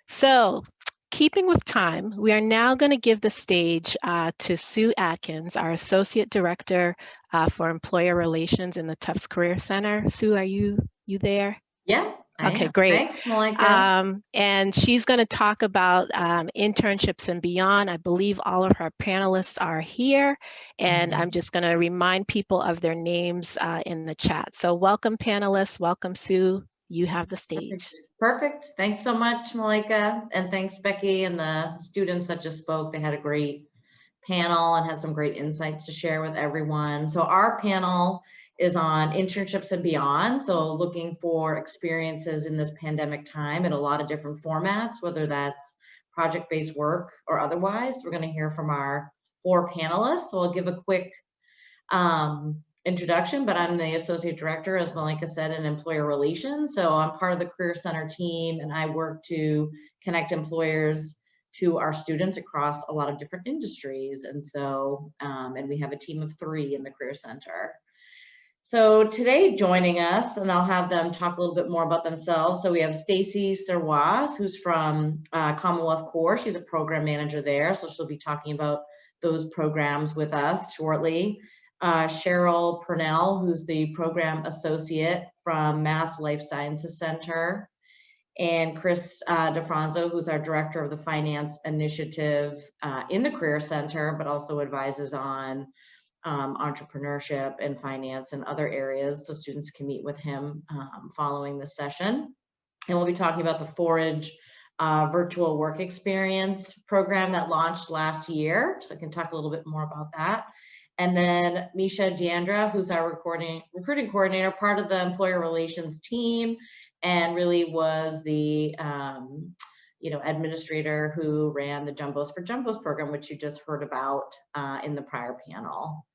So, keeping with time, we are now going to give the stage to Sue Atkins, our Associate Director for Employer Relations in the Tufts Career Center. Sue, are you there? Yeah, I Okay, am. great. Thanks, Malika. And she's going to talk about internships and beyond. I believe all of her panelists are here, and I'm just going to remind people of their names in the chat. So welcome, panelists. Welcome, Sue. You have the stage. Perfect. Thanks so much, Malika. And thanks, Becky, and the students that just spoke. They had a great panel and had some great insights to share with everyone. So our panel is on internships and beyond. So looking for experiences in this pandemic time in a lot of different formats, whether that's project-based work or otherwise. We're going to hear from our 4 panelists. So I'll give a quick introduction, but I'm the Associate Director, as Malika said, in Employer Relations. So I'm part of the Career Center team, and I work to connect employers to our students across a lot of different industries. And so, and we have a team of 3 in the Career Center. So today joining us, and I'll have them talk a little bit more about themselves. So we have Stacey Soray, who's from Commonwealth Core. She's a program manager there. So she'll be talking about those programs with us shortly. Cheryl Purnell, who's the program associate from Mass Life Sciences Center. And Chris Fronzo, who's our director of the Finance Initiative in the Career Center, but also advises on entrepreneurship and finance and other areas. So students can meet with him following this session. And we'll be talking about the Forage Virtual Work Experience program that launched last year. So I can talk a little bit more about that. And then Misha D'Andrea, who's our recruiting coordinator, part of the employer relations team, and really was the administrator who ran the Jumbos4Jumbos program, which you just heard about in the prior panel.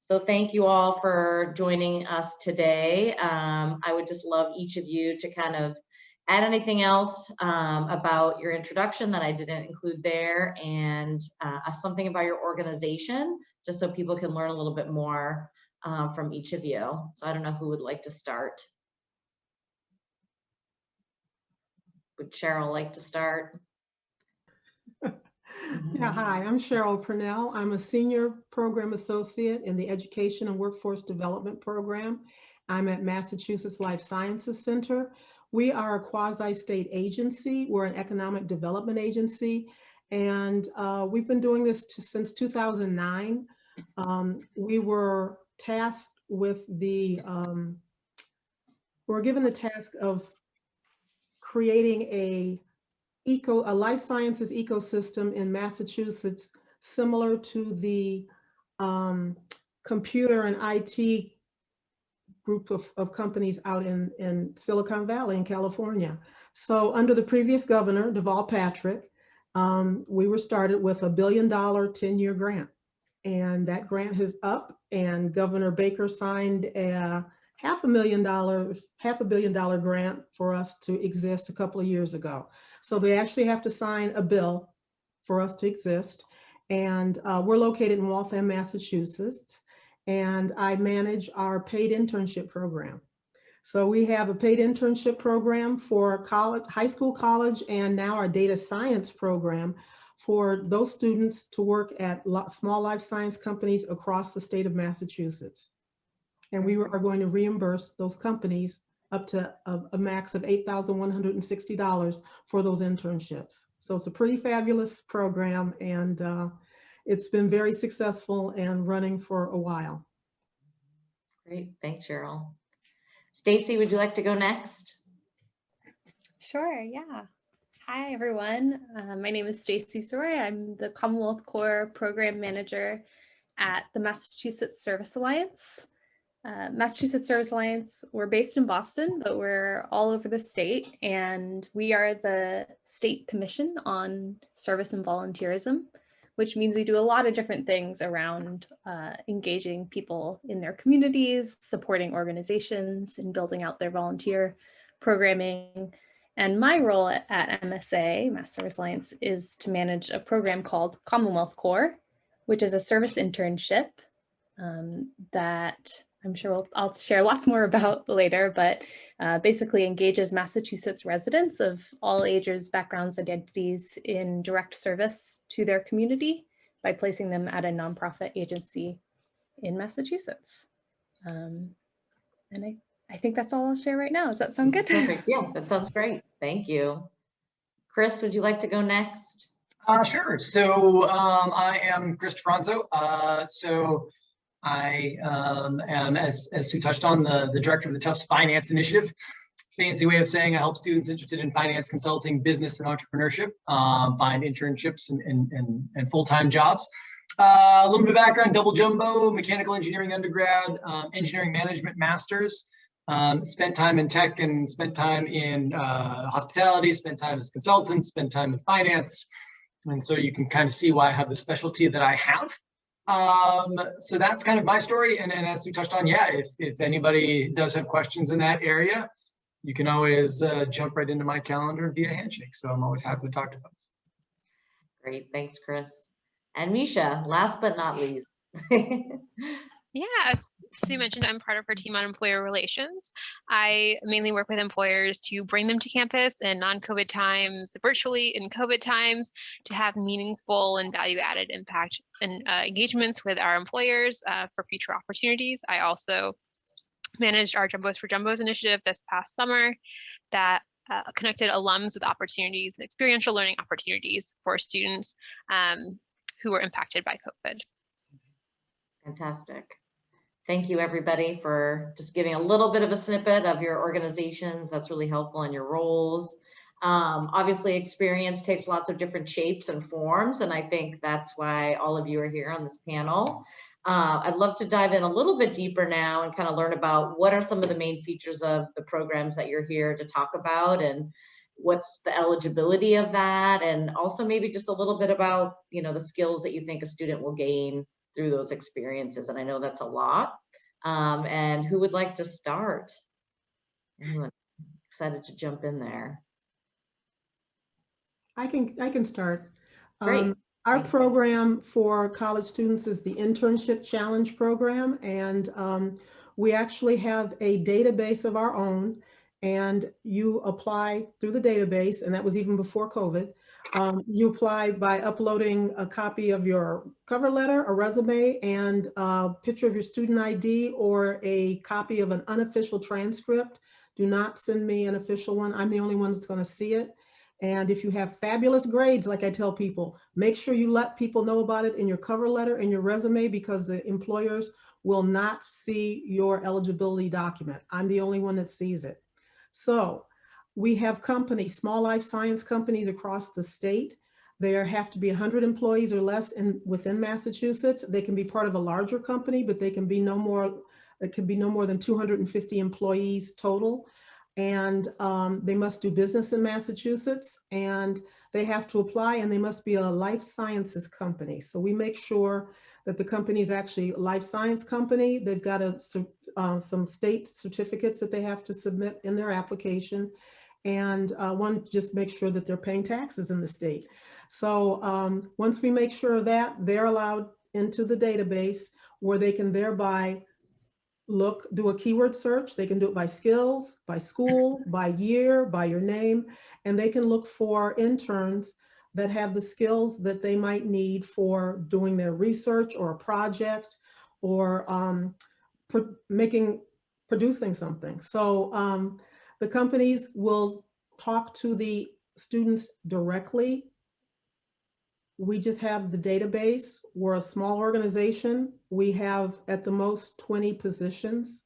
So thank you all for joining us today. I would just love each of you to kind of add anything else about your introduction that I didn't include there, and something about your organization, just so people can learn a little bit more from each of you. So I don't know who would like to start. Would Cheryl like to start? Yeah, hi, I'm Cheryl Purnell. I'm a senior program associate in the Education and Workforce Development Program. I'm at Massachusetts Life Sciences Center. We are a quasi-state agency. We're an economic development agency, and we've been doing this since 2009. We were tasked with we were given the task of creating a life sciences ecosystem in Massachusetts, similar to the computer and IT group of companies out in Silicon Valley in California. So under the previous governor, Deval Patrick, we were started with $1 billion 10-year grant. And that grant is up, and Governor Baker signed a $500 million grant for us to exist a couple of years ago. So they actually have to sign a bill for us to exist. And we're located in Waltham, Massachusetts, and I manage our paid internship program. So we have a paid internship program for college, high school, college, and now our data science program for those students to work at small life science companies across the state of Massachusetts. And we are going to reimburse those companies up to a max of $8,160 for those internships. So it's a pretty fabulous program, and it's been very successful and running for a while. Great, thanks, Cheryl. Stacy, would you like to go next? Sure, yeah. Hi, everyone. My name is Stacey Soray. I'm the Commonwealth Core Program Manager at the Massachusetts Service Alliance. Massachusetts Service Alliance, we're based in Boston, but we're all over the state, and we are the state commission on service and volunteerism, which means we do a lot of different things around engaging people in their communities, supporting organizations, and building out their volunteer programming. And my role at MSA, Mass Service Alliance, is to manage a program called Commonwealth Core, which is a service internship that I'm sure I'll share lots more about later, but basically engages Massachusetts residents of all ages, backgrounds, identities in direct service to their community by placing them at a nonprofit agency in Massachusetts. And I think that's all I'll share right now. Does that sound good? Perfect. Yeah, that sounds great. Thank you. Chris, would you like to go next? Sure. So I am Chris Fronzo. So I am, as Sue touched on, the director of the Tufts Finance Initiative. Fancy way of saying I help students interested in finance, consulting, business, and entrepreneurship find internships and full-time jobs. A little bit of background: double jumbo, mechanical engineering undergrad, engineering management masters. Spent time in tech and spent time in hospitality, spent time as a consultant, spent time in finance. And so you can kind of see why I have the specialty that I have. So that's kind of my story. And as we touched on, yeah, if anybody does have questions in that area, you can always jump right into my calendar via handshake. So I'm always happy to talk to folks. Great, thanks, Chris. And Misha, last but not least. Yeah, as Sue mentioned, I'm part of her team on employer relations. I mainly work with employers to bring them to campus in non-COVID times, virtually in COVID times, to have meaningful and value-added impact and engagements with our employers for future opportunities. I also managed our Jumbos4Jumbos initiative this past summer that connected alums with opportunities, experiential learning opportunities for students who were impacted by COVID. Fantastic. Thank you, everybody, for just giving a little bit of a snippet of your organizations. That's really helpful in your roles. Obviously, experience takes lots of different shapes and forms, and I think that's why all of you are here on this panel. I'd love to dive in a little bit deeper now and kind of learn about what are some of the main features of the programs that you're here to talk about, and what's the eligibility of that, and also maybe just a little bit about, you know, the skills that you think a student will gain through those experiences. And I know that's a lot. And who would like to start? Anyone excited to jump in there? I can start. Great. Our program for college students is the Internship Challenge program, and we actually have a database of our own, and you apply through the database, and that was even before COVID. You apply by uploading a copy of your cover letter, a resume, and a picture of your student ID or a copy of an unofficial transcript. Do not send me an official one. I'm the only one that's going to see it. And if you have fabulous grades, like I tell people, make sure you let people know about it in your cover letter and your resume, because the employers will not see your eligibility document. I'm the only one that sees it. So we have companies, small life science companies across the state. There have to be 100 employees or less within Massachusetts. They can be part of a larger company, but they can be no more, it can be no more than 250 employees total. And they must do business in Massachusetts, and they have to apply, and they must be a life sciences company. So we make sure that the company is actually a life science company. They've got some state certificates that they have to submit in their application. And one, just make sure that they're paying taxes in the state. So once we make sure of that, they're allowed into the database, where they can thereby do a keyword search. They can do it by skills, by school, by year, by your name, and they can look for interns that have the skills that they might need for doing their research or a project, or producing something. So the companies will talk to the students directly. We just have the database. We're a small organization. We have at the most 20 positions,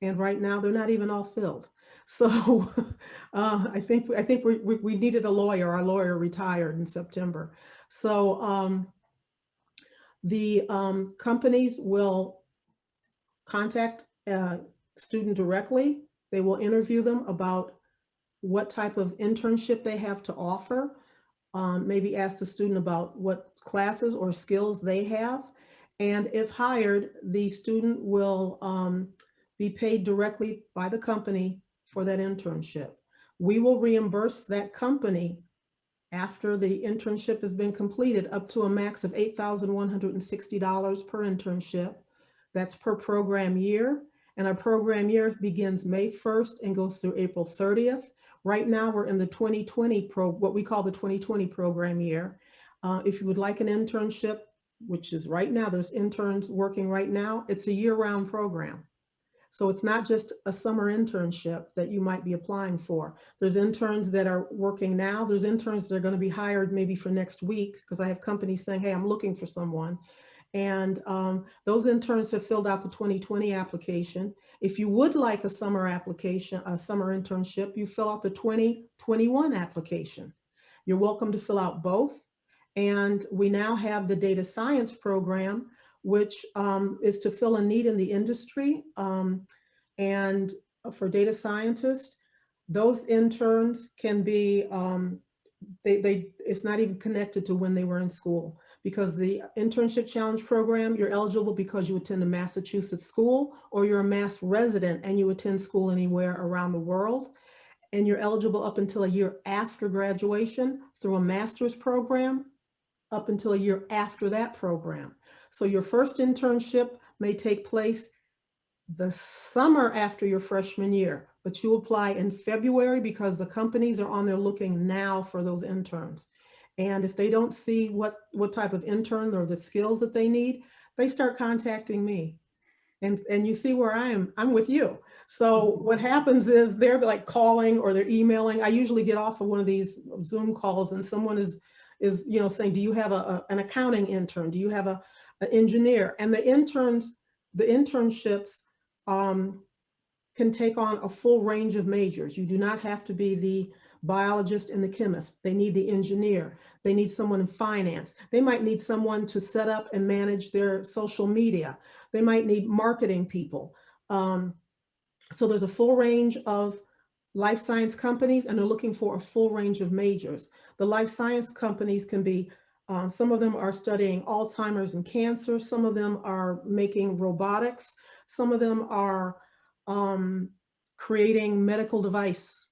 and right now they're not even all filled. So I think we needed a lawyer. Our lawyer retired in September. So the companies will contact a student directly. They will interview them about what type of internship they have to offer. Maybe ask the student about what classes or skills they have. And if hired, the student will be paid directly by the company for that internship. We will reimburse that company after the internship has been completed up to a max of $8,160 per internship. That's per program year. And our program year begins May 1st and goes through April 30th. Right now, we're in the 2020 what we call the 2020 program year. If you would like an internship, which is right now, there's interns working right now, it's a year-round program. So it's not just a summer internship that you might be applying for. There's interns that are working now. There's interns that are going to be hired maybe for next week, because I have companies saying, hey, I'm looking for someone. And those interns have filled out the 2020 application. If you would like a summer application, a summer internship, you fill out the 2021 application. You're welcome to fill out both. And we now have the data science program, which is to fill a need in the industry. And for data scientists, those interns can be, it's not even connected to when they were in school, because the Internship Challenge program, you're eligible because you attend a Massachusetts school, or you're a Mass resident and you attend school anywhere around the world. And you're eligible up until a year after graduation through a master's program, up until a year after that program. So your first internship may take place the summer after your freshman year, but you apply in February because the companies are on there looking now for those interns. And if they don't see what type of intern or the skills that they need, they start contacting me. And you see where I am, I'm with you. So what happens is they're like calling or they're emailing. I usually get off of one of these Zoom calls and someone is saying, do you have an accounting intern? Do you have an engineer? And the internships can take on a full range of majors. You do not have to be the biologist and the chemist. They need the engineer. They need someone in finance. They might need someone to set up and manage their social media. They might need marketing people. So there's a full range of life science companies, and they're looking for a full range of majors. The life science companies can be, some of them are studying Alzheimer's and cancer. Some of them are making robotics. Some of them are creating medical devices.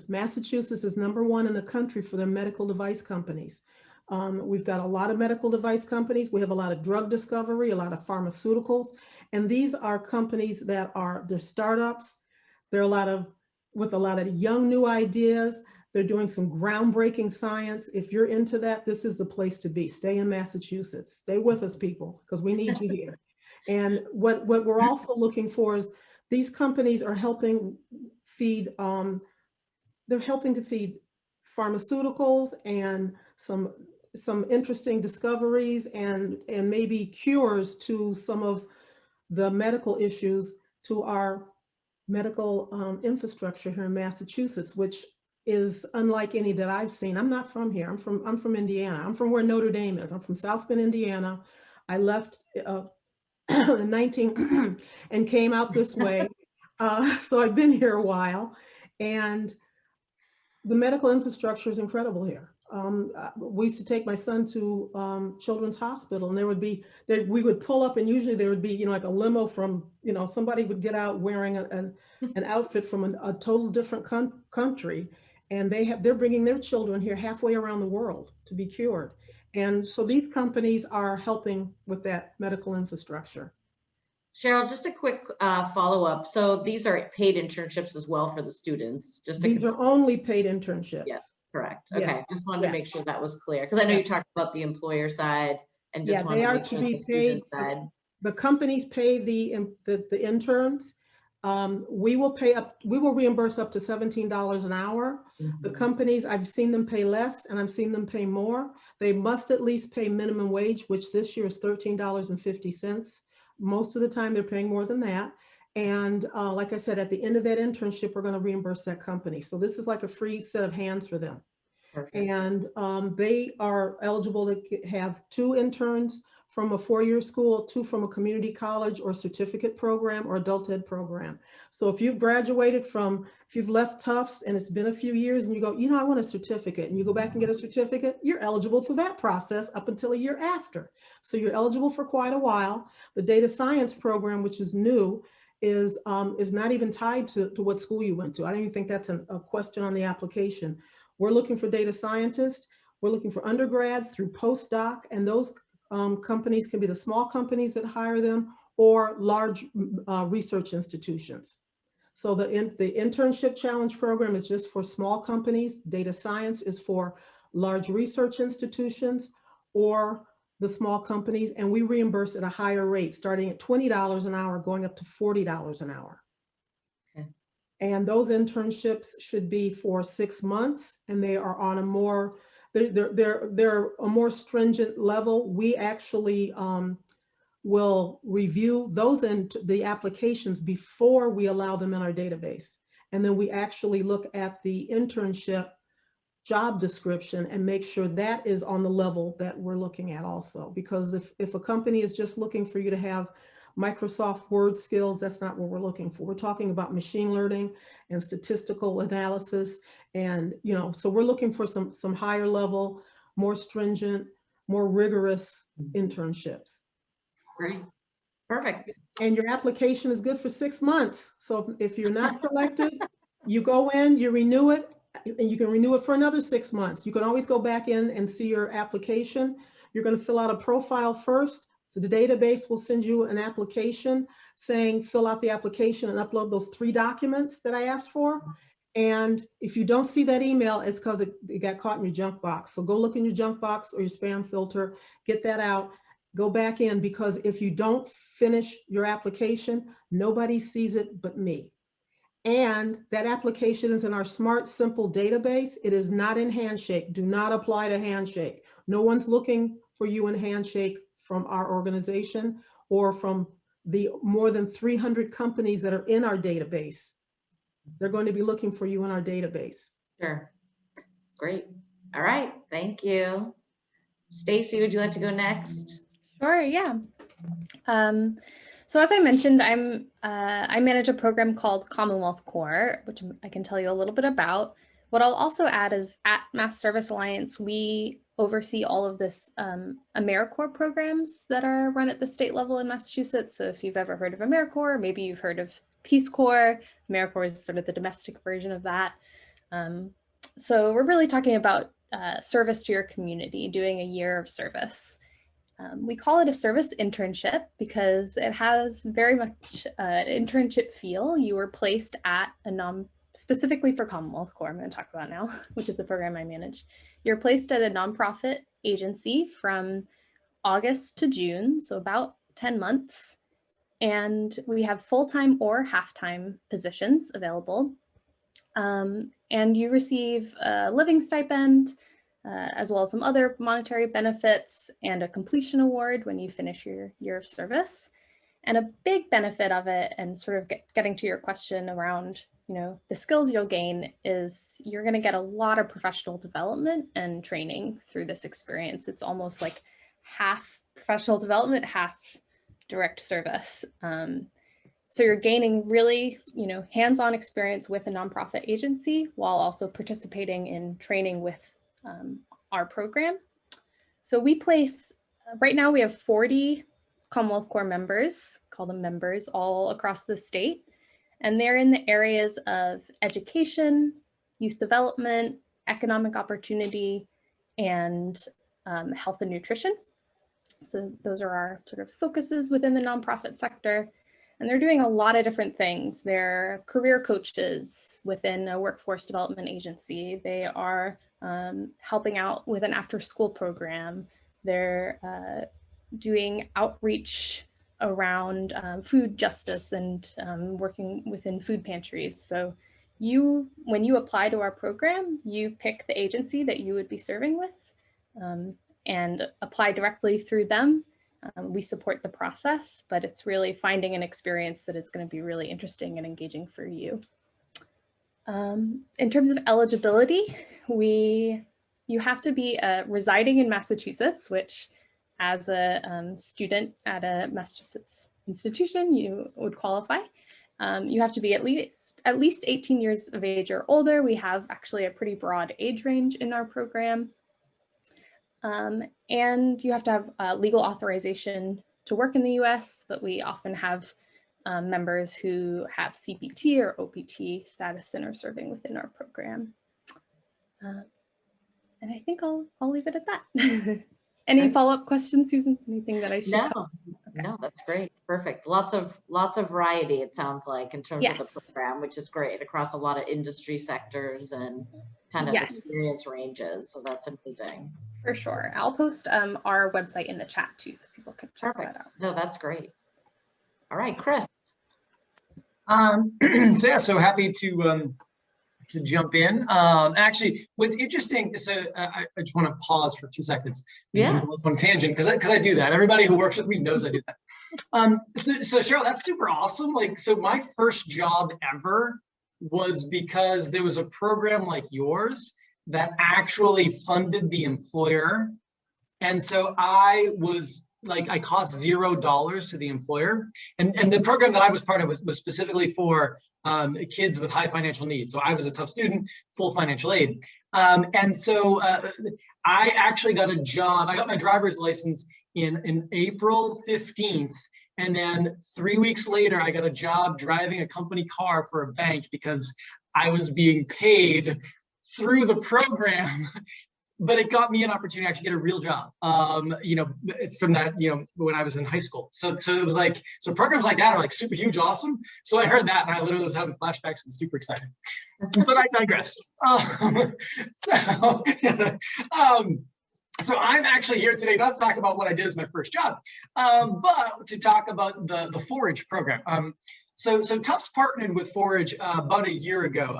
Massachusetts is #1 in the country for their medical device companies. We've got a lot of medical device companies. We have a lot of drug discovery, a lot of pharmaceuticals, and these are companies that they're startups. They're with a lot of young new ideas. They're doing some groundbreaking science. If you're into that, this is the place to be. Stay in Massachusetts. Stay with us, people, because we need you here. And what we're also looking for is these companies are helping feed, they're helping to feed pharmaceuticals and some interesting discoveries and maybe cures to some of the medical issues to our medical infrastructure here in Massachusetts, which is unlike any that I've seen. I'm not from here. I'm from Indiana. I'm from where Notre Dame is. I'm from South Bend, Indiana. I left in 19 and came out this way. So I've been here a while, and the medical infrastructure is incredible here. We used to take my son to Children's Hospital, and we would pull up, and usually there would be, like a limo from, somebody would get out wearing an outfit from a total different country, and they're bringing their children here halfway around the world to be cured. And so these companies are helping with that medical infrastructure. Cheryl, just a quick follow-up. So these are paid internships as well for the students? These are only paid internships. Yeah, correct. Okay, yes. Just wanted to make sure that was clear, because I know you talked about the employer side, and just wanted to make sure the student side. The companies pay the interns. We will reimburse up to $17 an hour. Mm-hmm. The companies, I've seen them pay less and I've seen them pay more. They must at least pay minimum wage, which this year is $13.50. Most of the time they're paying more than that. And like I said, at the end of that internship, we're going to reimburse that company. So this is like a free set of hands for them. Perfect. And they are eligible to have 2 interns from a 4-year school, 2 from a community college or certificate program or adult ed program. So if you've graduated if you've left Tufts and it's been a few years and you go, I want a certificate, and you go back and get a certificate, you're eligible through that process up until a year after. So you're eligible for quite a while. The data science program, which is new, is not even tied to what school you went to. I don't even think that's a question on the application. We're looking for data scientists. We're looking for undergrad through postdoc, and those companies can be the small companies that hire them, or large research institutions. So the Internship Challenge program is just for small companies. Data science is for large research institutions or the small companies, and we reimburse at a higher rate, starting at $20 an hour, going up to $40 an hour. Okay. And those internships should be for 6 months, and they are on a more, they're a more stringent level. We actually will review those the applications before we allow them in our database. And then we actually look at the internship job description and make sure that is on the level that we're looking at also. Because if a company is just looking for you to have Microsoft Word skills, that's not what we're looking for. We're talking about machine learning and statistical analysis. And, you know, so we're looking for some higher level, more stringent, more rigorous internships. Great. Perfect. And your application is good for 6 months. So if you're not selected, you go in, you renew it, and you can renew it for another 6 months. You can always go back in and see your application. You're going to fill out a profile first. So the database will send you an application saying, fill out the application and upload those 3 documents that I asked for. And if you don't see that email, it's because it got caught in your junk box. So go look in your junk box or your spam filter, get that out, go back in, because if you don't finish your application, nobody sees it but me. And that application is in our Smart Simple database. It is not in Handshake. Do not apply to Handshake. No one's looking for you in Handshake from our organization or from the more than 300 companies that are in our database. They're going to be looking for you in our database. Sure. Great. All right. Thank you. Stacy, would you like to go next? Sure, yeah. So as I mentioned, I manage a program called Commonwealth Core, which I can tell you a little bit about. What I'll also add is at Mass Service Alliance, we oversee all of this AmeriCorps programs that are run at the state level in Massachusetts. So if you've ever heard of AmeriCorps, maybe you've heard of Peace Corps. AmeriCorps is sort of the domestic version of that. So we're really talking about service to your community, doing a year of service. We call it a service internship because it has very much an internship feel. You were placed at a specifically for Commonwealth Core, I'm going to talk about now, which is the program I manage. You're placed at a nonprofit agency from August to June, so about 10 months. And we have full-time or half-time positions available. And you receive a living stipend, as well as some other monetary benefits and a completion award when you finish your year of service. And a big benefit of it, and sort of getting to your question around, you know, the skills you'll gain, is you're going to get a lot of professional development and training through this experience. It's almost like half professional development, half direct service. So you're gaining really, you know, hands-on experience with a nonprofit agency while also participating in training with our program. So we place, right now we have 40 Commonwealth Core members, call them members, all across the state. And they're in the areas of education, youth development, economic opportunity, and health and nutrition. So those are our sort of focuses within the nonprofit sector. And they're doing a lot of different things. They're career coaches within a workforce development agency. They are helping out with an after-school program. They're doing outreach around food justice and working within food pantries. So when you apply to our program, you pick the agency that you would be serving with and apply directly through them. We support the process, but it's really finding an experience that is going to be really interesting and engaging for you. In terms of eligibility, you have to be residing in Massachusetts, which as a student at a Massachusetts institution, you would qualify. You have to be at least 18 years of age or older. We have actually a pretty broad age range in our program. And you have to have legal authorization to work in the US, but we often have members who have CPT or OPT status and are serving within our program. And I think I'll leave it at that. Any follow-up questions, Susan? Anything that I should No, cover? No, that's great. Perfect. Lots of variety, it sounds like, in terms of the program, which is great, across a lot of industry sectors and kind of experience ranges. So that's amazing. For sure. I'll post our website in the chat too, so people can check that out. No, that's great. All right, Chris. So yeah, so happy to jump in. Actually, what's interesting is I just want to pause for 2 seconds. Yeah. On tangent, because I do that. Everybody who works with me knows I do that. So Cheryl, that's super awesome. Like, so my first job ever was because there was a program like yours that actually funded the employer, and so I was like, I cost $0 to the employer, and the program that I was part of was specifically for kids with high financial needs. So I was a Tufts student, full financial aid. And so I actually got a job. I got my driver's license in April 15th. And then 3 weeks later, I got a job driving a company car for a bank because I was being paid through the program. But it got me an opportunity to actually get a real job, you know, from that, you know, when I was in high school. So it was like, so programs like that are like super huge, awesome. So I heard that and I literally was having flashbacks and super excited. But I digress. So I'm actually here today not to talk about what I did as my first job, but to talk about the Forage program. So Tufts partnered with Forage about a year ago.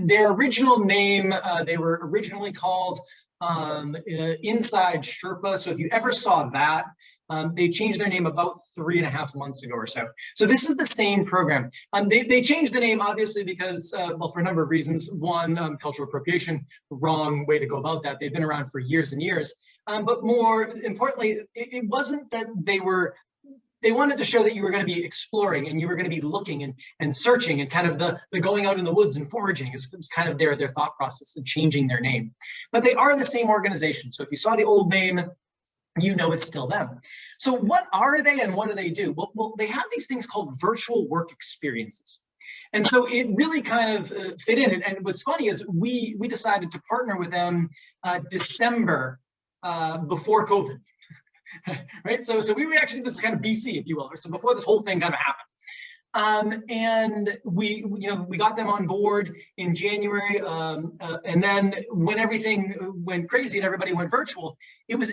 Their original name, they were originally called Inside Sherpa. So if you ever saw that, they changed their name about 3.5 months ago or so. So this is the same program. They changed the name obviously because, well, for a number of reasons. One, cultural appropriation, wrong way to go about that. They've been around for years and years. But more importantly, it wasn't that they wanted to show that you were going to be exploring and you were going to be looking and searching, and kind of the going out in the woods and foraging is kind of their thought process in changing their name. But they are the same organization. So if you saw the old name, you know it's still them. So what are they and what do they do? Well, they have these things called virtual work experiences. And so it really kind of fit in. And what's funny is we decided to partner with them December before COVID. Right, so we were actually, this is kind of BC, if you will, so before this whole thing kind of happened, and we got them on board in January, and then when everything went crazy and everybody went virtual, it was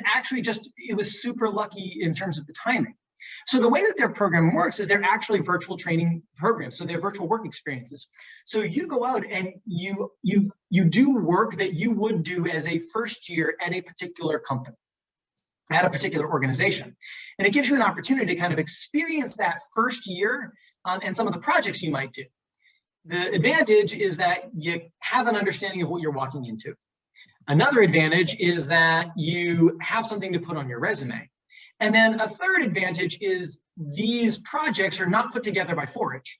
super lucky in terms of the timing. So the way that their program works is they're actually virtual training programs. So they're virtual work experiences. So you go out and you do work that you would do as a first year at a particular company, at a particular organization. And it gives you an opportunity to kind of experience that first year and some of the projects you might do. The advantage is that you have an understanding of what you're walking into. Another advantage is that you have something to put on your resume. And then a third advantage is these projects are not put together by Forage.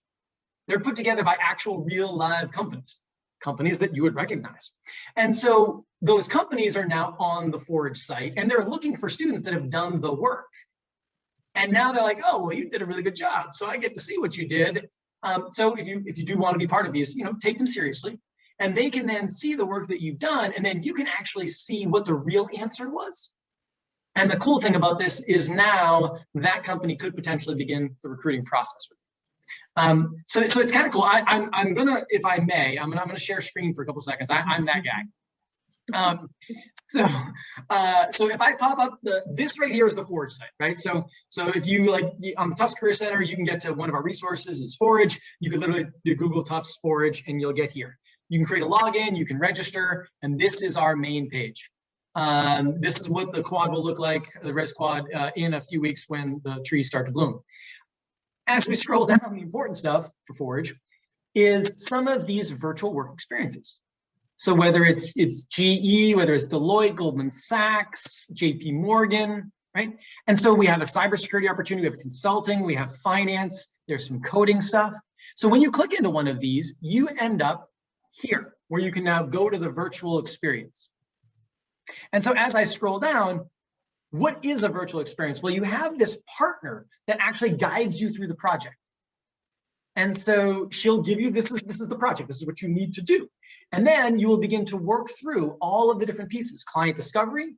They're put together by actual real live companies that you would recognize. And so those companies are now on the Forage site and they're looking for students that have done the work. And now they're like, oh, well, you did a really good job. So I get to see what you did. So if you do want to be part of these, take them seriously. And they can then see the work that you've done. And then you can actually see what the real answer was. And the cool thing about this is now that company could potentially begin the recruiting process with you. So it's kind of cool. I'm gonna, if I may, I'm gonna share screen for a couple seconds. I'm that guy. So if I pop up this right here is the Forage site, right? So if you like on the Tufts Career Center, you can get to one of our resources is Forage. You could literally do Google Tufts Forage and you'll get here. You can create a login, you can register, and this is our main page. This is what the quad will look like, the res quad, in a few weeks when the trees start to bloom. As we scroll down, the important stuff for Forage is some of these virtual work experiences. So whether it's GE, whether it's Deloitte, Goldman Sachs, JP Morgan, right? And so we have a cybersecurity opportunity, we have consulting, we have finance, there's some coding stuff. So when you click into one of these, you end up here, where you can now go to the virtual experience. And so as I scroll down, what is a virtual experience? Well, you have this partner that actually guides you through the project. And so she'll give you, this is the project, this is what you need to do. And then you will begin to work through all of the different pieces, client discovery.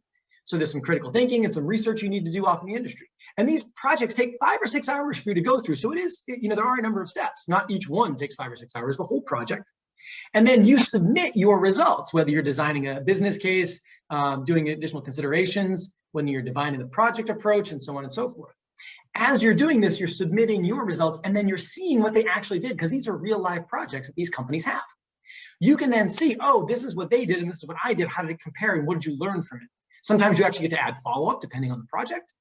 So there's some critical thinking and some research you need to do off in the industry. And these projects take 5 or 6 hours for you to go through. So it is, there are a number of steps. Not each one takes 5 or 6 hours, the whole project. And then you submit your results, whether you're designing a business case, doing additional considerations, when you're defining the project approach, and so on and so forth. As you're doing this, you're submitting your results, and then you're seeing what they actually did, because these are real life projects that these companies have. You can then see, oh, this is what they did, and this is what I did. How did it compare, and what did you learn from it? Sometimes you actually get to add follow-up depending on the project.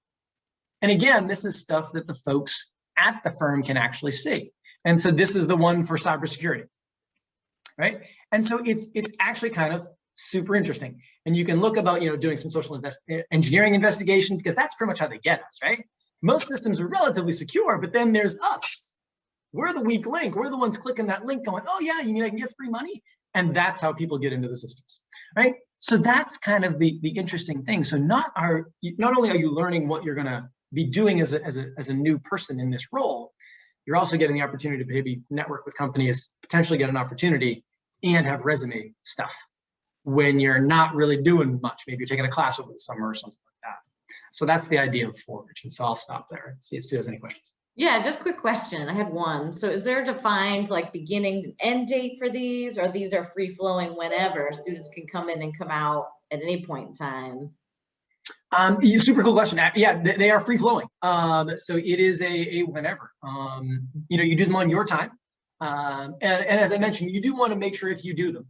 And again, this is stuff that the folks at the firm can actually see. And so this is the one for cybersecurity, right? And so it's actually kind of super interesting. And you can look about, doing some social engineering investigation, because that's pretty much how they get us, right? Most systems are relatively secure, but then there's us. We're the weak link. We're the ones clicking that link going, oh yeah, you mean I can get free money? And that's how people get into the systems, right? So that's kind of the interesting thing. So not only are you learning what you're gonna be doing as a new person in this role, you're also getting the opportunity to maybe network with companies, potentially get an opportunity, and have resume stuff when you're not really doing much. Maybe you're taking a class over the summer or something like that. So that's the idea of Forage. And so I'll stop there and see if Stu has any questions. Yeah, just quick question. I had one. So is there a defined like beginning and end date for these, or these are free flowing whenever students can come in and come out at any point in time? Super cool question. Yeah, they are free flowing. So it is a whenever. You do them on your time. And as I mentioned, you do want to make sure if you do them,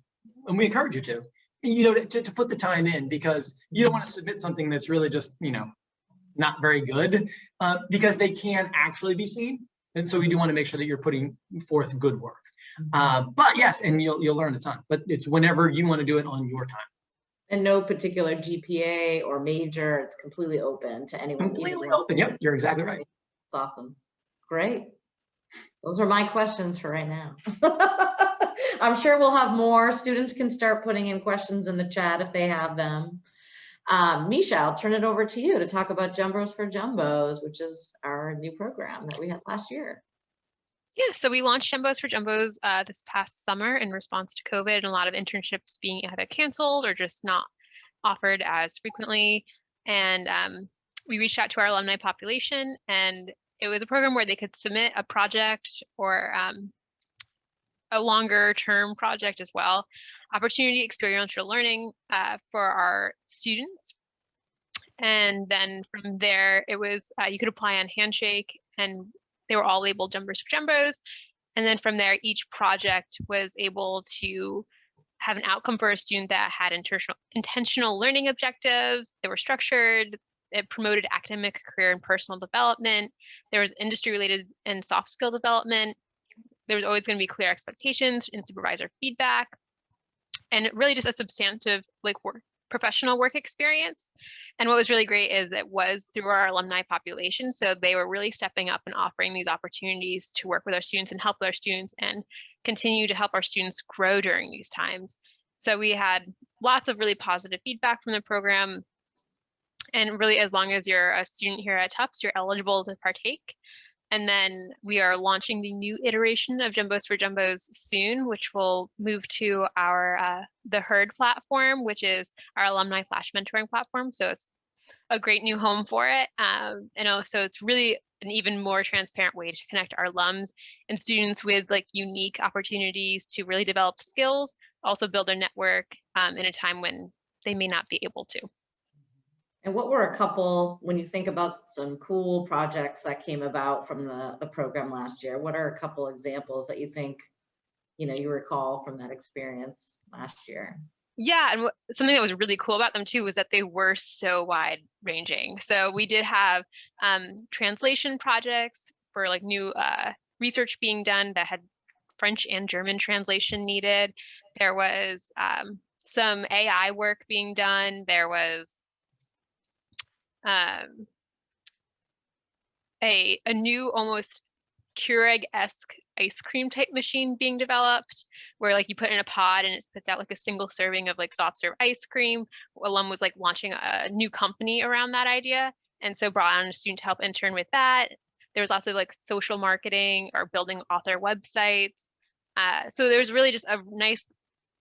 and we encourage you to put the time in, because you don't want to submit something that's really just, not very good, because they can actually be seen. And so we do want to make sure that you're putting forth good work. But yes, and you'll learn a ton, but it's whenever you want to do it on your time. And no particular GPA or major, it's completely open to anyone. Completely open, yep, you're exactly right. It's awesome, great. Those are my questions for right now. I'm sure we'll have more. Students can start putting in questions in the chat if they have them. Misha, I'll turn it over to you to talk about Jumbos4Jumbos, which is our new program that we had last year. Yeah, so we launched Jumbos4Jumbos this past summer in response to COVID and a lot of internships being either canceled or just not offered as frequently. And we reached out to our alumni population, and it was a program where they could submit a project or a longer term project as well. Opportunity experiential learning for our students. And then from there, it was, you could apply on Handshake, and they were all labeled Jumbos4Jumbos. And then from there, each project was able to have an outcome for a student that had intentional learning objectives. They were structured. It promoted academic, career, and personal development. There was industry related and soft skill development. There was always going to be clear expectations and supervisor feedback, and really just a substantive professional work experience. And what was really great is it was through our alumni population. So they were really stepping up and offering these opportunities to work with our students and help our students and continue to help our students grow during these times. So we had lots of really positive feedback from the program. And really, as long as you're a student here at Tufts, you're eligible to partake. And then we are launching the new iteration of Jumbos4Jumbos soon, which will move to our the Herd platform, which is our alumni flash mentoring platform. So it's a great new home for it. And also it's really an even more transparent way to connect our alums and students with unique opportunities to really develop skills, also build their network in a time when they may not be able to. And what were a couple, when you think about some cool projects that came about from the program last year, what are a couple examples that you think, you recall from that experience last year? Yeah, and something that was really cool about them too was that they were so wide ranging. So we did have translation projects for new research being done that had French and German translation needed. There was some AI work being done. There was a new almost Keurig-esque ice cream type machine being developed, where you put in a pod and it spits out a single serving of soft serve ice cream. Alum was launching a new company around that idea, and so brought on a student to help intern with that. There was also social marketing or building author websites. So there's really just a nice,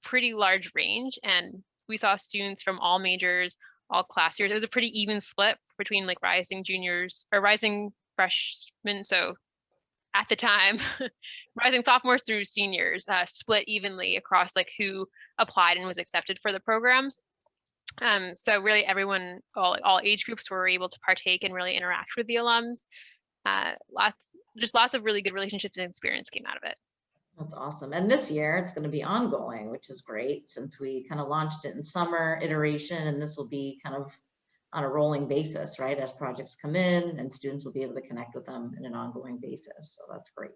pretty large range, and we saw students from all majors, all class years. It was a pretty even split between like rising juniors or rising freshmen. So at the time, rising sophomores through seniors, split evenly across like who applied and was accepted for the programs. So really everyone, all age groups were able to partake and really interact with the alums. Lots of really good relationships and experience came out of it. That's awesome. And this year it's going to be ongoing, which is great since we kind of launched it in summer iteration, and this will be kind of on a rolling basis, right? As projects come in and students will be able to connect with them in an ongoing basis. So that's great.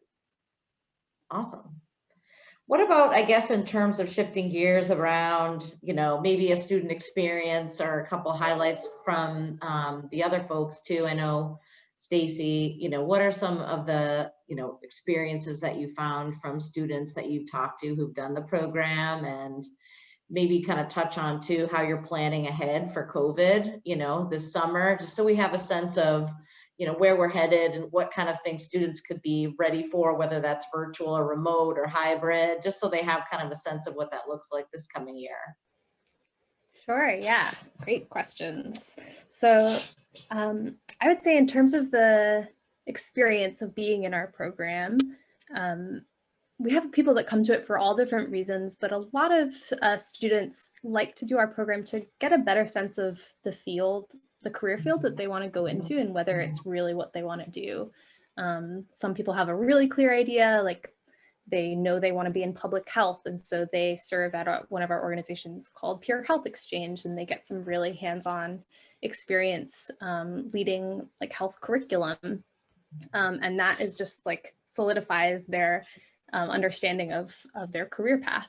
Awesome. What about, I guess, in terms of shifting gears around, you know, maybe a student experience or a couple highlights from the other folks too? I know, Stacy, you know, what are some of the, you know, experiences that you found from students that you've talked to who've done the program, and maybe kind of touch on too how you're planning ahead for COVID, you know, this summer, just so we have a sense of, you know, where we're headed and what kind of things students could be ready for, whether that's virtual or remote or hybrid, just so they have kind of a sense of what that looks like this coming year. Sure, yeah, great questions. So I would say in terms of the experience of being in our program, we have people that come to it for all different reasons, but a lot of students like to do our program to get a better sense of the field, the career field that they want to go into, and whether it's really what they want to do. Some people have a really clear idea, like they know they want to be in public health, and so they serve at one of our organizations called Pure Health Exchange, and they get some really hands-on experience leading like health curriculum. And that is just like solidifies their understanding of their career path.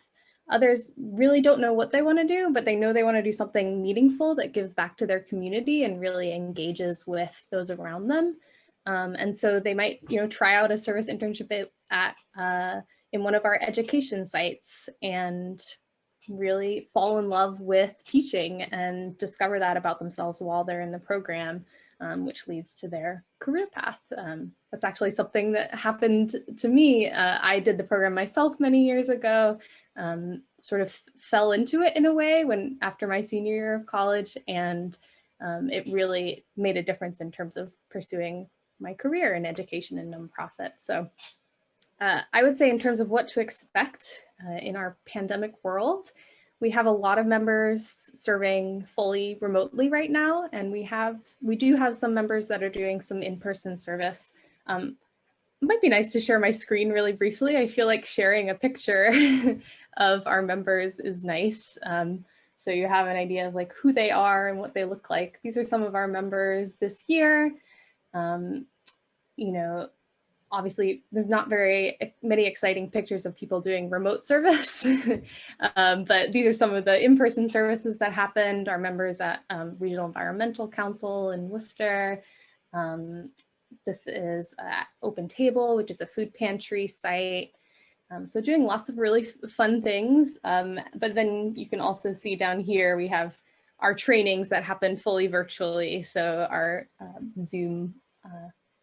Others really don't know what they want to do, but they know they want to do something meaningful that gives back to their community and really engages with those around them. And so they might, you know, try out a service internship in one of our education sites and really fall in love with teaching and discover that about themselves while they're in the program, which leads to their career path. That's actually something that happened to me. I did the program myself many years ago, sort of fell into it in a way after my senior year of college, and it really made a difference in terms of pursuing my career in education and nonprofit. So I would say in terms of what to expect in our pandemic world, we have a lot of members serving fully remotely right now, and we do have some members that are doing some in-person service. It might be nice to share my screen really briefly. I feel like sharing a picture of our members is nice. So you have an idea of like who they are and what they look like. These are some of our members this year. You know, obviously, there's not very many exciting pictures of people doing remote service, but these are some of the in-person services that happened. Our members at Regional Environmental Council in Worcester. This is Open Table, which is a food pantry site. So doing lots of really fun things. But then you can also see down here, we have our trainings that happen fully virtually. So our Zoom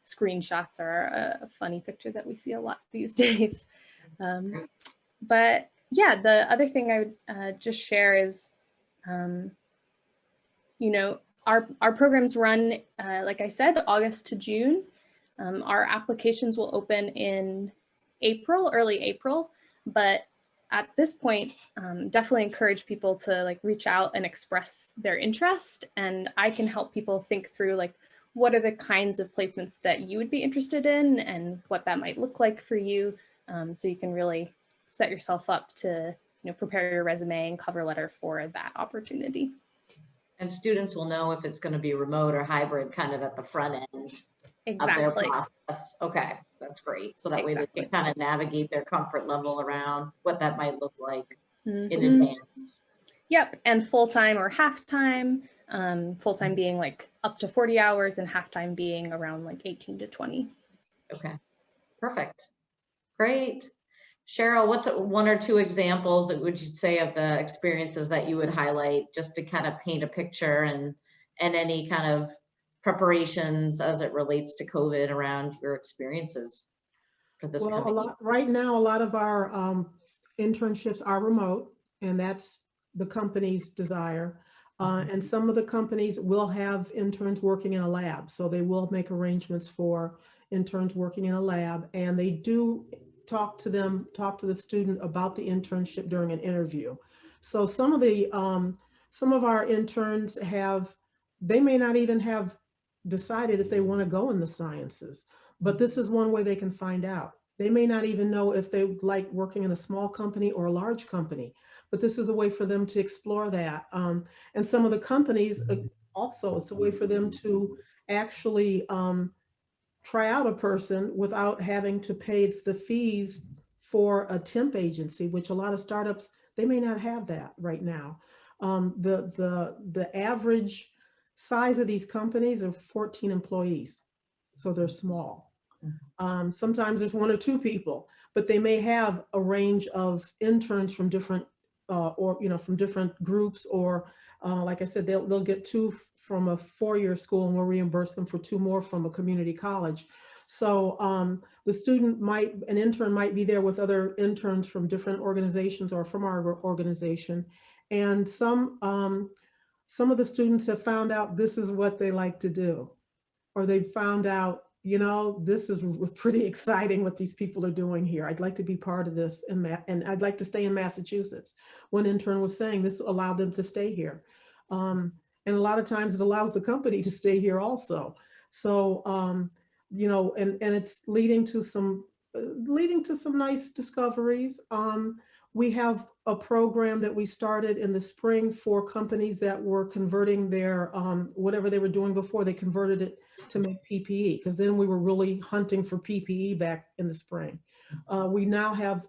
screenshots are a funny picture that we see a lot these days. But yeah, the other thing I would just share is, you know, our programs run, like I said, August to June. Our applications will open in April, early April, but at this point, definitely encourage people to like reach out and express their interest, and I can help people think through like, what are the kinds of placements that you would be interested in and what that might look like for you, so you can really set yourself up to, you know, prepare your resume and cover letter for that opportunity. And students will know if it's going to be remote or hybrid kind of at the front end of their process. Okay, that's great. So that way they can kind of navigate their comfort level around what that might look like in advance. Yep, and full-time or half-time. Full-time being like up to 40 hours and half-time being around like 18 to 20. Okay, perfect. Great. Cheryl, what's one or two examples that would you say of the experiences that you would highlight just to kind of paint a picture, and any kind of preparations as it relates to COVID around your experiences for this coming year? Right now, a lot of our internships are remote, and that's the company's desire. And some of the companies will have interns working in a lab. So they will make arrangements for interns working in a lab, and they do talk to the student about the internship during an interview. So some of our interns they may not even have decided if they want to go in the sciences, but this is one way they can find out. They may not even know if they like working in a small company or a large company, but this is a way for them to explore that. And some of the companies also, it's a way for them to actually try out a person without having to pay the fees for a temp agency, which a lot of startups, they may not have that right now. The average size of these companies are 14 employees, so they're small. Sometimes there's 1 or 2 people, but they may have a range of interns from different from different groups, or like I said, they'll get 2 from a 4-year school, and we'll reimburse them for 2 more from a community college. So an intern might be there with other interns from different organizations or from our organization, and some of the students have found out this is what they like to do, or they've found out, this is pretty exciting what these people are doing here. I'd like to be part of this, and I'd like to stay in Massachusetts. One intern was saying this allowed them to stay here. And a lot of times it allows the company to stay here also. So, and it's leading to some nice discoveries. We have a program that we started in the spring for companies that were converting their, whatever they were doing before, they converted it to make PPE, because then we were really hunting for PPE back in the spring. We now have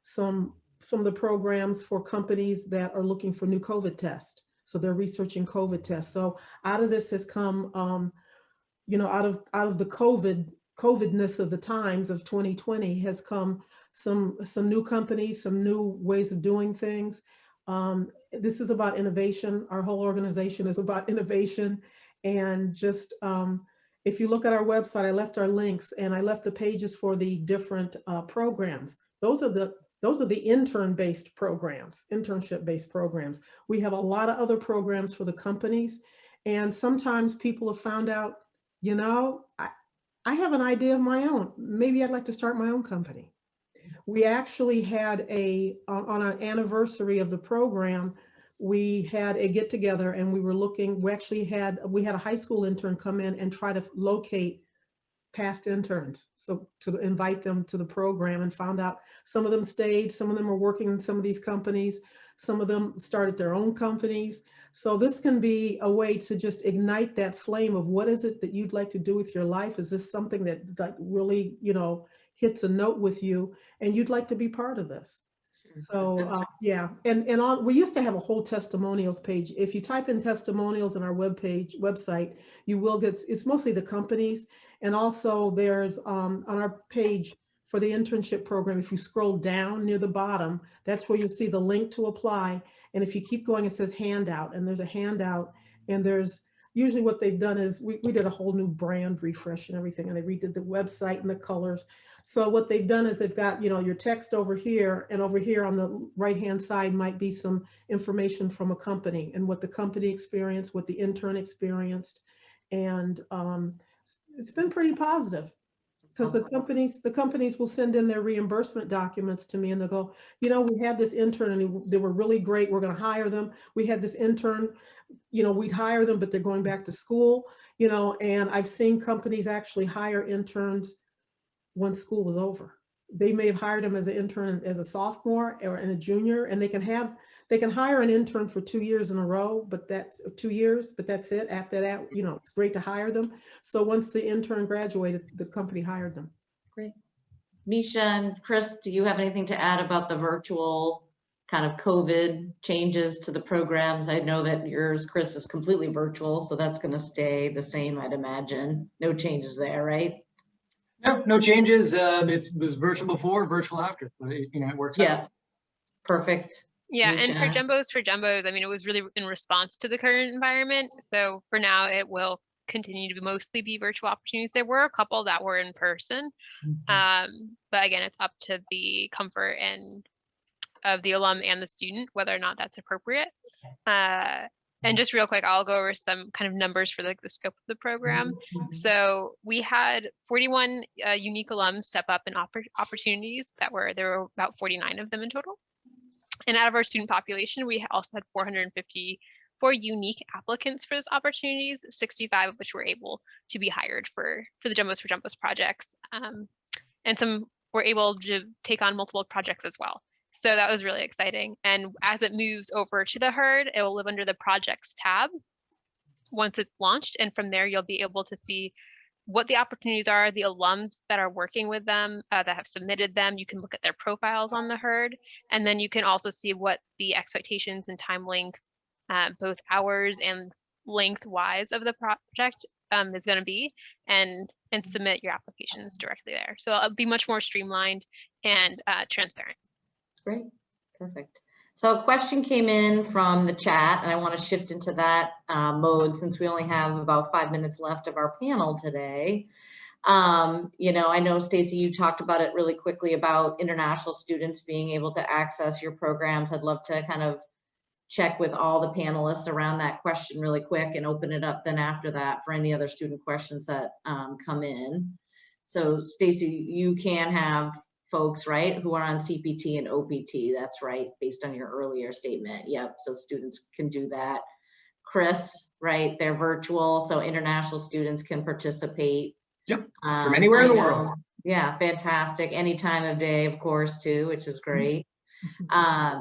some of the programs for companies that are looking for new COVID tests. So they're researching COVID tests. So out of this has come, out of the COVIDness of the times of 2020 has come some new companies, some new ways of doing things. This is about innovation. Our whole organization is about innovation. And just, if you look at our website, I left our links, and I left the pages for the different programs. Those are the intern-based programs, internship-based programs. We have a lot of other programs for the companies. And sometimes people have found out, I have an idea of my own. Maybe I'd like to start my own company. We actually had on an anniversary of the program, we had a get together, and we had a high school intern come in and try to locate past interns. So to invite them to the program, and found out some of them stayed, some of them are working in some of these companies, some of them started their own companies. So this can be a way to just ignite that flame of what is it that you'd like to do with your life? Is this something that like really, hits a note with you, and you'd like to be part of this? So yeah, and we used to have a whole testimonials page. If you type in testimonials in our website, you will get, it's mostly the companies. And also there's on our page for the internship program, if you scroll down near the bottom, that's where you'll see the link to apply. And if you keep going, it says handout, and there's a handout, and there's usually what they've done is we did a whole new brand refresh and everything, and they redid the website and the colors. So what they've done is they've got, your text over here, and over here on the right-hand side might be some information from a company and what the company experienced, what the intern experienced. And it's been pretty positive, because the companies will send in their reimbursement documents to me, and they'll go, we had this intern and they were really great. We're going to hire them. We had this intern, we'd hire them, but they're going back to school, and I've seen companies actually hire interns when school was over. They may have hired them as an intern as a sophomore or a junior, and they can hire an intern for 2 years in a row, but that's 2 years, but that's it. After that, it's great to hire them. So once the intern graduated, the company hired them. Great. Misha and Chris, do you have anything to add about the virtual kind of COVID changes to the programs? I know that yours, Chris, is completely virtual, so that's going to stay the same, I'd imagine. No changes there, right? No changes. It was virtual before, virtual after. It works out. Perfect. Yeah, Misha. and for Jumbos4Jumbos, it was really in response to the current environment. So for now, it will continue to mostly be virtual opportunities. There were a couple that were in person, but again, it's up to the comfort and of the alum and the student whether or not that's appropriate. And just real quick, I'll go over some kind of numbers for like the scope of the program. So we had 41 unique alums step up in opportunities there were about 49 of them in total. And out of our student population, we also had 454 unique applicants for those opportunities, 65 of which were able to be hired for the Jumbos4Jumbos projects. And some were able to take on multiple projects as well. So that was really exciting. And as it moves over to the herd, it will live under the projects tab once it's launched. And from there, you'll be able to see what the opportunities are, the alums that are working with them, that have submitted them. You can look at their profiles on the herd. And then you can also see what the expectations and time length, both hours and lengthwise of the project is going to be, and submit your applications directly there. So it'll be much more streamlined and transparent. Great, perfect. So a question came in from the chat, and I want to shift into that mode since we only have about 5 minutes left of our panel today. You know, I know, Stacy, you talked about it really quickly about international students being able to access your programs. I'd love to kind of check with all the panelists around that question really quick and open it up then after that for any other student questions that come in. So Stacy, you can have folks, right, who are on CPT and OPT. That's right, based on your earlier statement. Yep, so students can do that. Chris, right, they're virtual, so international students can participate. Yep, from anywhere in the world. Yeah, fantastic. Any time of day, of course, too, which is great.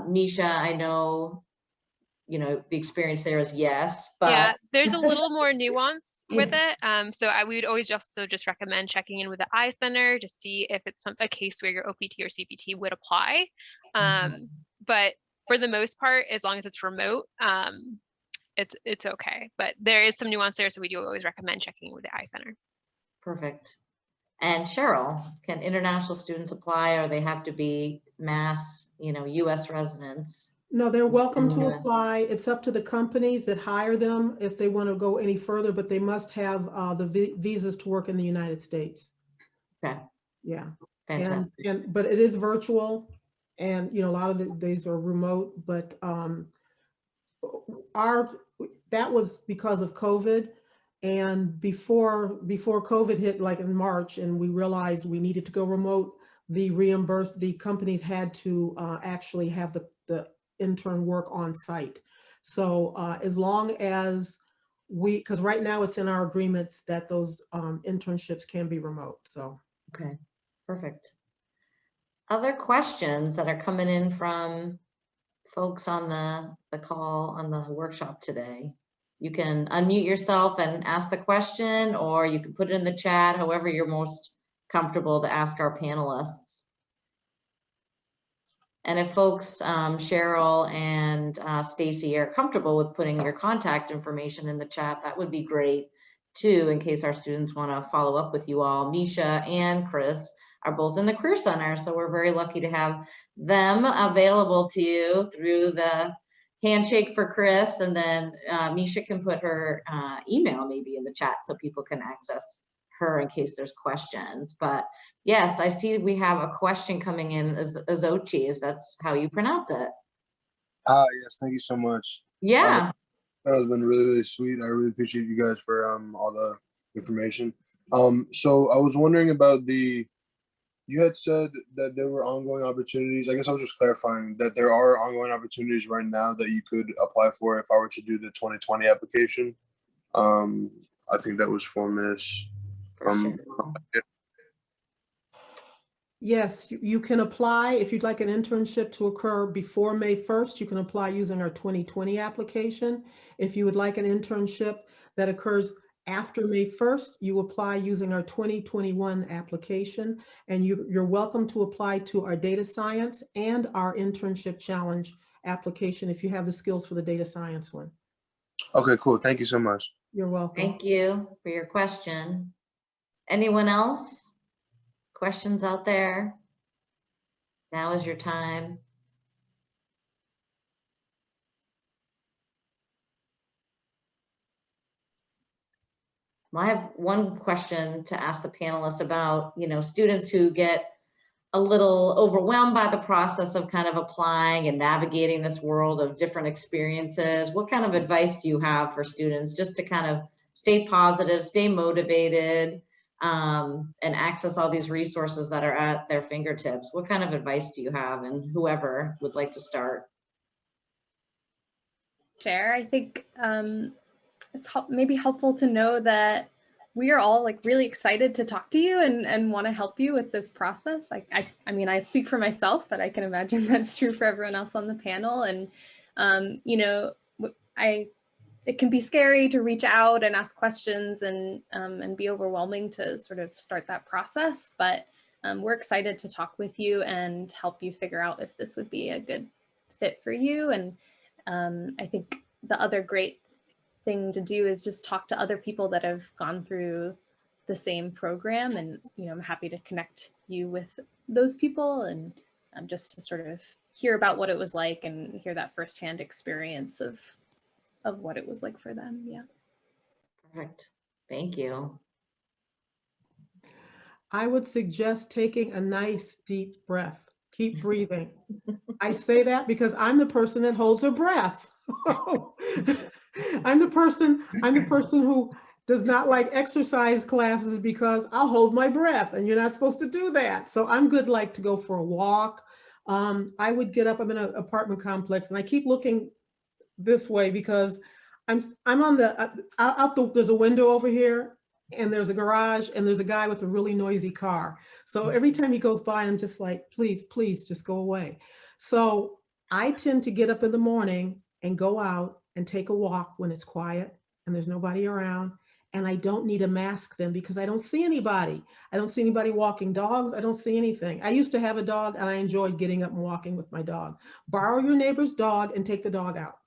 Misha, I know, you know, the experience there is yes, but yeah, there's a little more nuance with it. So we would always just recommend checking in with the eye center to see if it's a case where your OPT or CPT would apply. But for the most part, as long as it's remote, it's okay. But there is some nuance there, so we do always recommend checking with the eye center. Perfect. And Cheryl, can international students apply, or they have to be mass, you know, U.S. residents? No, they're welcome to apply. It's up to the companies that hire them if they want to go any further, but they must have the visas to work in the United States. Okay. Yeah. Fantastic. But it is virtual, and you know, a lot of these are remote, but that was because of COVID. And before COVID hit, like in March, and we realized we needed to go remote, the companies had to actually have the intern work on site. So as long as because right now it's in our agreements that those internships can be remote, so. Okay, perfect. Other questions that are coming in from folks on the call on the workshop today? You can unmute yourself and ask the question, or you can put it in the chat, however you're most comfortable to ask our panelists. And if folks, Cheryl and Stacy, are comfortable with putting your contact information in the chat, that would be great too, in case our students want to follow up with you all. Misha and Chris are both in the Career Center, so we're very lucky to have them available to you through the handshake for Chris, and then Misha can put her email maybe in the chat so people can access her in case there's questions. But yes, I see we have a question coming in, Azochi, if that's how you pronounce it. Yes, thank you so much. Yeah. That has been really, really sweet. I really appreciate you guys for all the information. So I was wondering about you had said that there were ongoing opportunities. I guess I was just clarifying that there are ongoing opportunities right now that you could apply for if I were to do the 2020 application. I think that was for Miss. Yes, you can apply. If you'd like an internship to occur before May 1st, you can apply using our 2020 application. If you would like an internship that occurs after May 1st, you apply using our 2021 application, and you're welcome to apply to our data science and our internship challenge application if you have the skills for the data science one. Okay, cool. Thank you so much. You're welcome. Thank you for your question. Anyone else? Questions out there? Now is your time. I have one question to ask the panelists about, you know, students who get a little overwhelmed by the process of kind of applying and navigating this world of different experiences, what kind of advice do you have for students just to kind of stay positive, stay motivated, and access all these resources that are at their fingertips? What kind of advice do you have? And whoever would like to start. Chair, I think it's maybe helpful to know that we are all like really excited to talk to you and want to help you with this process. I mean, I speak for myself, but I can imagine that's true for everyone else on the panel. And, you know, it can be scary to reach out and ask questions and be overwhelming to sort of start that process. But we're excited to talk with you and help you figure out if this would be a good fit for you. And I think the other great thing to do is just talk to other people that have gone through the same program, and you know, I'm happy to connect you with those people and just to sort of hear about what it was like and hear that firsthand experience of what it was like for them. Yeah. Perfect. Thank you. I would suggest taking a nice deep breath. Keep breathing. I say that because I'm the person that holds her breath. I'm the person who does not like exercise classes because I'll hold my breath and you're not supposed to do that. So I'm good like to go for a walk. I would get up, I'm in an apartment complex and I keep looking this way because I'm on the, there's a window over here and there's a garage and there's a guy with a really noisy car. So every time he goes by, I'm just like, please, please just go away. So I tend to get up in the morning and go out and take a walk when it's quiet and there's nobody around. And I don't need a mask then because I don't see anybody. I don't see anybody walking dogs. I don't see anything. I used to have a dog and I enjoyed getting up and walking with my dog. Borrow your neighbor's dog and take the dog out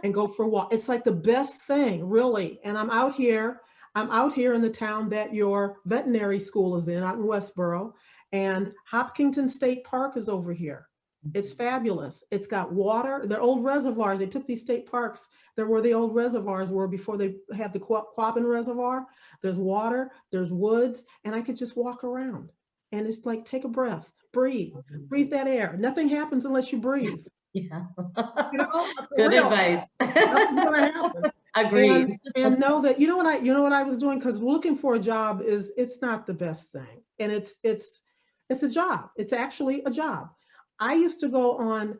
and go for a walk. It's like the best thing, really. And I'm out here in the town that your veterinary school is in, out in Westboro, and Hopkinton State Park is over here. It's fabulous. It's got water. They're old reservoirs. They took these state parks. They're where the old reservoirs were before they had the Quabbin Reservoir. There's water, there's woods, and I could just walk around. And it's like, take a breath, breathe that air. Nothing happens unless you breathe. Yeah. You know, Good real. advice. Nothing's gonna happen. Agreed. And know that, you know what I was doing, because looking for a job it's not the best thing. And it's a job. It's actually a job. I used to go on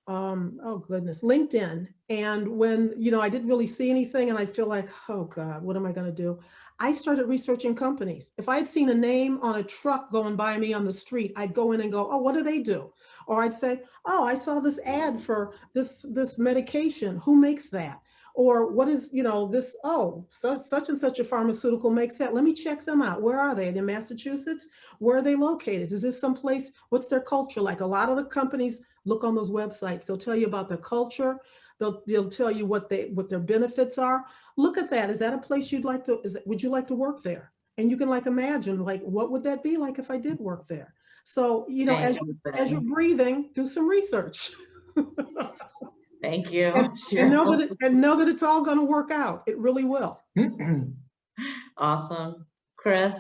oh goodness, LinkedIn. And when, you know, I didn't really see anything and I feel like, oh God, what am I gonna do? I started researching companies. If I had seen a name on a truck going by me on the street, I'd go in and go, oh, what do they do? Or I'd say, oh, I saw this ad for this medication. Who makes that? Or what is, you know, this, oh, such and such a pharmaceutical makes that. Let me check them out. Where are they? They're in Massachusetts? Where are they located? Is this someplace? What's their culture like? A lot of the companies look on those websites. They'll tell you about their culture. They'll tell you what their benefits are. Look at that. Is that a place you'd like to, would you like to work there? And you can like imagine, like, what would that be like if I did work there? So, you know, as you're breathing, do some research. Thank you. And know that it's all going to work out. It really will. Awesome. Chris?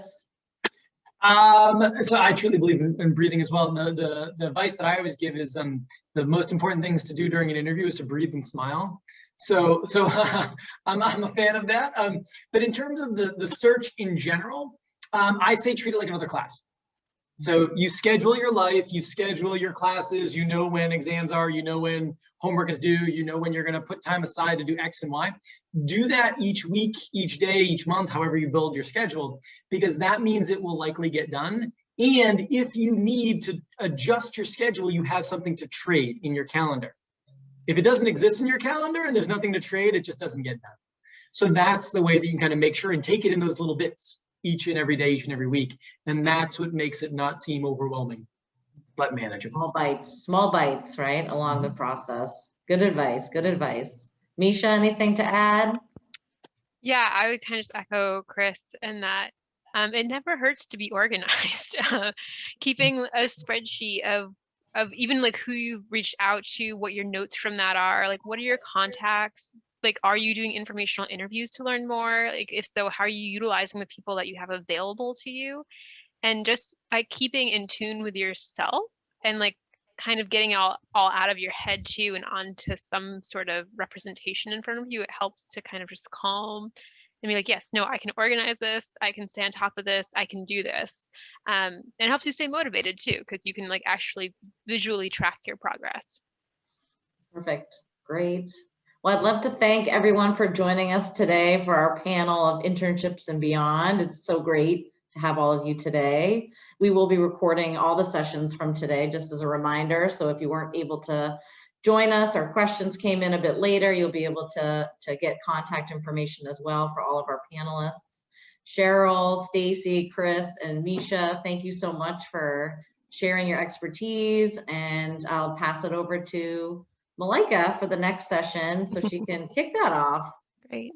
So I truly believe in breathing as well. The advice that I always give is the most important things to do during an interview is to breathe and smile. So I'm a fan of that. But in terms of the search in general, I say treat it like another class. So you schedule your life, you schedule your classes, you know when exams are, you know when homework is due, you know when you're going to put time aside to do X and Y. Do that each week, each day, each month, however you build your schedule, because that means it will likely get done. And if you need to adjust your schedule, you have something to trade in your calendar. If it doesn't exist in your calendar and there's nothing to trade, it just doesn't get done. So that's the way that you can kind of make sure and take it in those little bits each and every day, each and every week. And that's what makes it not seem overwhelming, but manageable. Small bites, right, along the process. Good advice, good advice. Misha, anything to add? Yeah, I would kind of just echo Chris in that it never hurts to be organized. Keeping a spreadsheet of even like who you've reached out to, what your notes from that are, like what are your contacts, like, are you doing informational interviews to learn more? Like, if so, how are you utilizing the people that you have available to you? And just by keeping in tune with yourself and like kind of getting all out of your head too and onto some sort of representation in front of you, it helps to kind of just calm and be like, yes, no, I can organize this, I can stay on top of this, I can do this. And it helps you stay motivated too, because you can like actually visually track your progress. Perfect. Great. Well, I'd love to thank everyone for joining us today for our panel of internships and beyond. It's so great to have all of you today. We will be recording all the sessions from today, just as a reminder. So if you weren't able to join us or questions came in a bit later, you'll be able to get contact information as well for all of our panelists. Cheryl, Stacy, Chris, and Misha, thank you so much for sharing your expertise. And I'll pass it over to Malika for the next session so she can kick that off. Great.